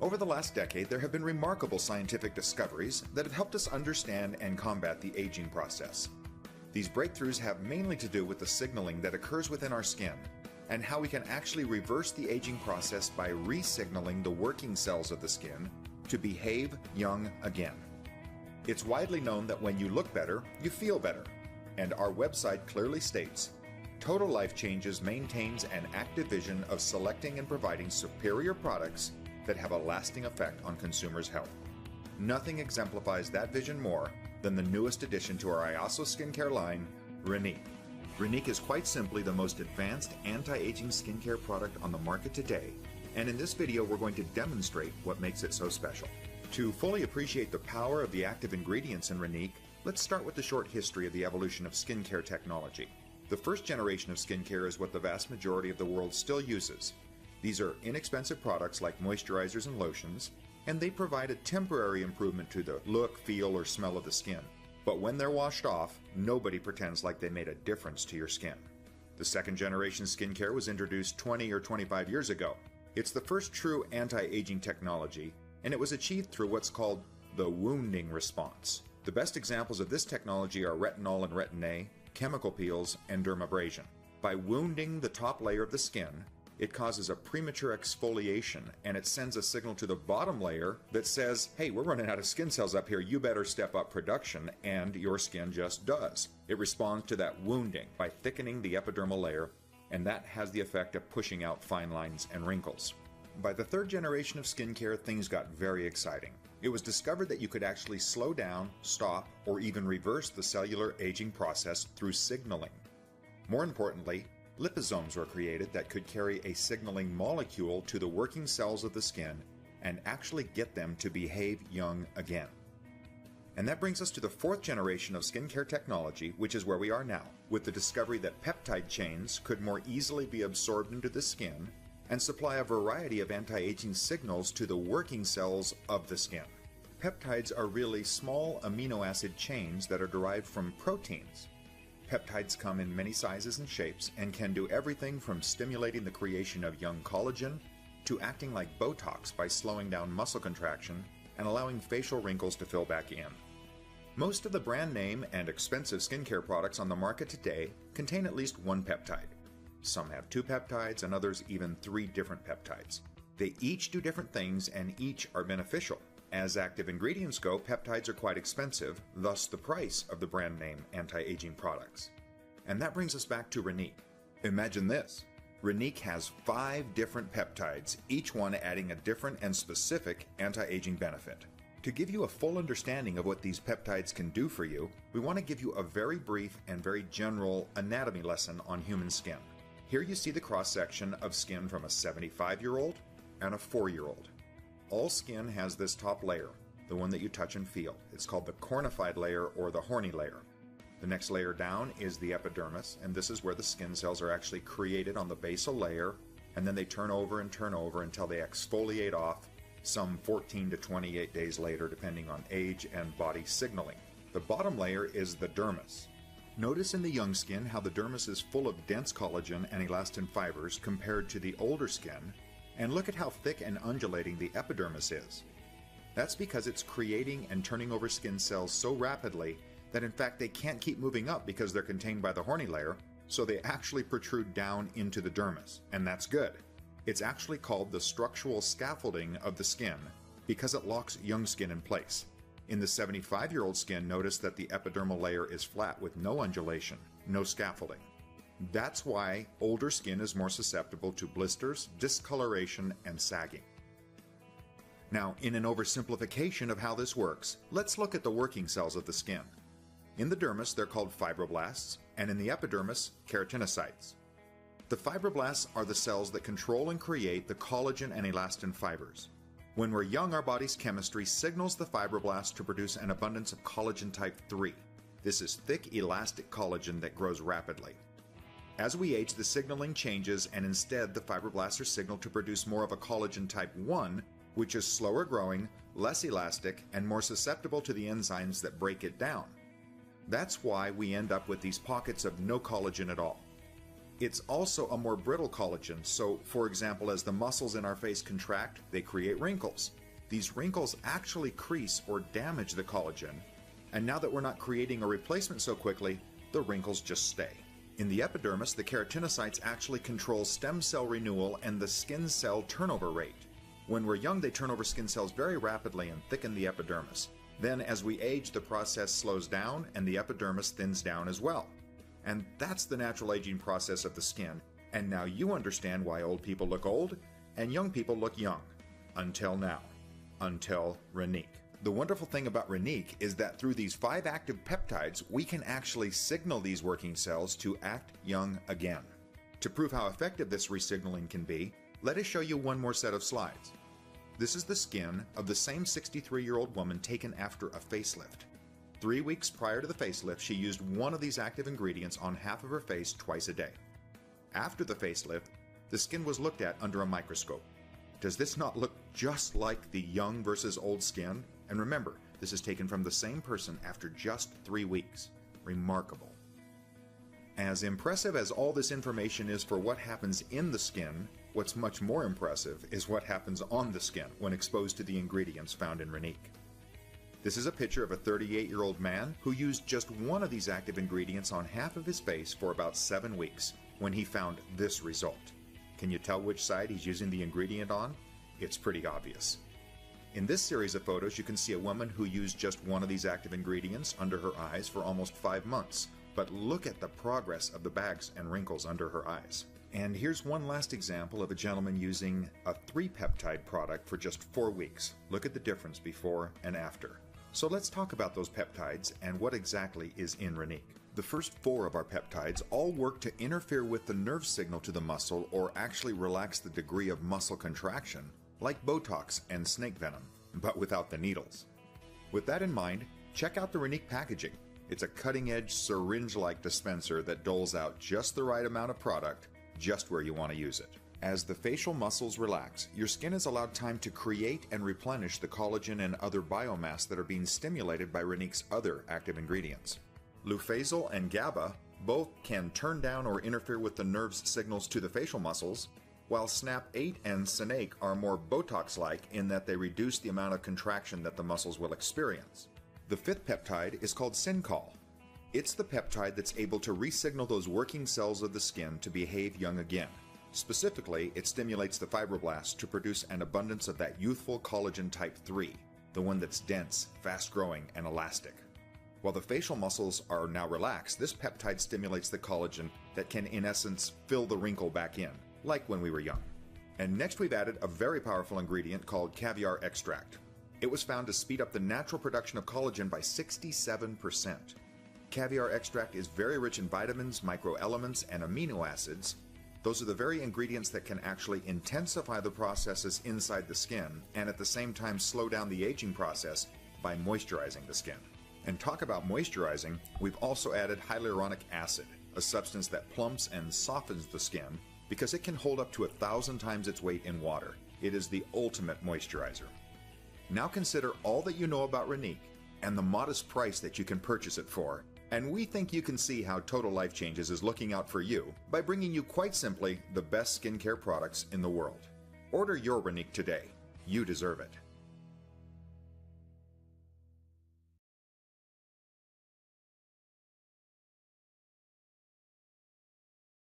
Over the last decade, there have been remarkable scientific discoveries that have helped us understand and combat the aging process. These breakthroughs have mainly to do with the signaling that occurs within our skin and how we can actually reverse the aging process by re-signaling the working cells of the skin to behave young again. It's widely known that when you look better, you feel better, and our website clearly states, Total Life Changes maintains an active vision of selecting and providing superior products that have a lasting effect on consumers' health. Nothing exemplifies that vision more than the newest addition to our Iaso skincare line, Rénique. Rénique is quite simply the most advanced anti-aging skincare product on the market today, and in this video we're going to demonstrate what makes it so special. To fully appreciate the power of the active ingredients in Rénique, let's start with the short history of the evolution of skincare technology. The first generation of skincare is what the vast majority of the world still uses. These are inexpensive products like moisturizers and lotions, and they provide a temporary improvement to the look, feel, or smell of the skin. But when they're washed off, nobody pretends like they made a difference to your skin. The second generation skincare was introduced 20 or 25 years ago. It's the first true anti-aging technology, and it was achieved through what's called the wounding response. The best examples of this technology are retinol and retin-A, chemical peels, and dermabrasion. By wounding the top layer of the skin, it causes a premature exfoliation, and it sends a signal to the bottom layer that says, hey, we're running out of skin cells up here, you better step up production, and your skin just does. It responds to that wounding by thickening the epidermal layer, and that has the effect of pushing out fine lines and wrinkles. By the third generation of skincare, things got very exciting. It was discovered that you could actually slow down, stop, or even reverse the cellular aging process through signaling. More importantly, liposomes were created that could carry a signaling molecule to the working cells of the skin and actually get them to behave young again. And that brings us to the fourth generation of skincare technology, which is where we are now, with the discovery that peptide chains could more easily be absorbed into the skin and supply a variety of anti-aging signals to the working cells of the skin. Peptides are really small amino acid chains that are derived from proteins. Peptides come in many sizes and shapes and can do everything from stimulating the creation of young collagen to acting like Botox by slowing down muscle contraction and allowing facial wrinkles to fill back in. Most of the brand name and expensive skincare products on the market today contain at least one peptide. Some have 2 peptides and others even 3 different peptides. They each do different things and each are beneficial. As active ingredients go, peptides are quite expensive, thus the price of the brand name anti-aging products. And that brings us back to Rénique. Imagine this. Rénique has 5 different peptides, each one adding a different and specific anti-aging benefit. To give you a full understanding of what these peptides can do for you, we want to give you a very brief and very general anatomy lesson on human skin. Here you see the cross-section of skin from a 75-year-old and a 4-year-old. All skin has this top layer, the one that you touch and feel. It's called the cornified layer or the horny layer. The next layer down is the epidermis, and this is where the skin cells are actually created on the basal layer, and then they turn over until they exfoliate off some 14 to 28 days later, depending on age and body signaling. The bottom layer is the dermis. Notice in the young skin how the dermis is full of dense collagen and elastin fibers compared to the older skin, and look at how thick and undulating the epidermis is. That's because it's creating and turning over skin cells so rapidly that in fact they can't keep moving up because they're contained by the horny layer, so they actually protrude down into the dermis, and that's good. It's actually called the structural scaffolding of the skin because it locks young skin in place. In the 75-year-old skin, notice that the epidermal layer is flat with no undulation, no scaffolding. That's why older skin is more susceptible to blisters, discoloration, and sagging. Now, in an oversimplification of how this works, let's look at the working cells of the skin. In the dermis, they're called fibroblasts, and in the epidermis, keratinocytes. The fibroblasts are the cells that control and create the collagen and elastin fibers. When we're young, our body's chemistry signals the fibroblasts to produce an abundance of collagen type 3. This is thick, elastic collagen that grows rapidly. As we age, the signaling changes, and instead the fibroblasts are signaled to produce more of a collagen type 1, which is slower growing, less elastic, and more susceptible to the enzymes that break it down. That's why we end up with these pockets of no collagen at all. It's also a more brittle collagen, so for example, as the muscles in our face contract, they create wrinkles. These wrinkles actually crease or damage the collagen, and now that we're not creating a replacement so quickly, the wrinkles just stay. In the epidermis, the keratinocytes actually control stem cell renewal and the skin cell turnover rate. When we're young, they turn over skin cells very rapidly and thicken the epidermis. Then as we age, the process slows down and the epidermis thins down as well. And that's the natural aging process of the skin. And now you understand why old people look old and young people look young. Until now. Until Rénique. The wonderful thing about Rénique is that through these 5 active peptides, we can actually signal these working cells to act young again. To prove how effective this resignaling can be, let us show you one more set of slides. This is the skin of the same 63-year-old woman taken after a facelift. 3 weeks prior to the facelift, she used one of these active ingredients on half of her face twice a day. After the facelift, the skin was looked at under a microscope. Does this not look just like the young versus old skin? And remember, this is taken from the same person after just 3 weeks. Remarkable. As impressive as all this information is for what happens in the skin, what's much more impressive is what happens on the skin when exposed to the ingredients found in Rénique. This is a picture of a 38-year-old man who used just one of these active ingredients on half of his face for about 7 weeks when he found this result. Can you tell which side he's using the ingredient on? It's pretty obvious. In this series of photos, you can see a woman who used just one of these active ingredients under her eyes for almost 5 months. But look at the progress of the bags and wrinkles under her eyes. And here's one last example of a gentleman using a 3-peptide product for just 4 weeks. Look at the difference before and after. So let's talk about those peptides and what exactly is in Rénique. The first 4 of our peptides all work to interfere with the nerve signal to the muscle or actually relax the degree of muscle contraction, like Botox and snake venom, but without the needles. With that in mind, check out the Rénique packaging. It's a cutting-edge syringe-like dispenser that doles out just the right amount of product, just where you want to use it. As the facial muscles relax, your skin is allowed time to create and replenish the collagen and other biomass that are being stimulated by Rénique's other active ingredients. Lufazole and GABA both can turn down or interfere with the nerve's signals to the facial muscles, while SNAP8 and SNAKE are more Botox-like in that they reduce the amount of contraction that the muscles will experience. The 5th peptide is called Syncol. It's the peptide that's able to re-signal those working cells of the skin to behave young again. Specifically, it stimulates the fibroblasts to produce an abundance of that youthful collagen type 3, the one that's dense, fast-growing, and elastic. While the facial muscles are now relaxed, this peptide stimulates the collagen that can, in essence, fill the wrinkle back in, like when we were young. And next we've added a very powerful ingredient called caviar extract. It was found to speed up the natural production of collagen by 67%. Caviar extract is very rich in vitamins, microelements, and amino acids. Those are the very ingredients that can actually intensify the processes inside the skin and at the same time slow down the aging process by moisturizing the skin. And talk about moisturizing, we've also added hyaluronic acid, a substance that plumps and softens the skin because it can hold up to 1,000 times its weight in water. It is the ultimate moisturizer. Now consider all that you know about Rénique and the modest price that you can purchase it for, and we think you can see how Total Life Changes is looking out for you by bringing you quite simply the best skincare products in the world. Order your Rénique today. You deserve it.